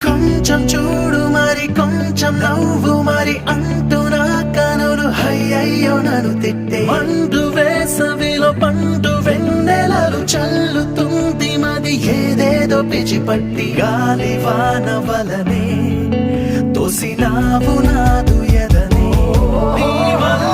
కొంచెం చూడు మరి కొంచెం నవ్వు మరి అంటూ నా కనులు అయ్యయ్యో నన్ను తిట్టే మండు వేసవిలో పండు వెన్నెలలు చల్లుతుంది మది ఏదేదో పిచ్చిపట్టి గాలి వాన వలనే తోసినావు నాదు ఎదనే నీ వల్ల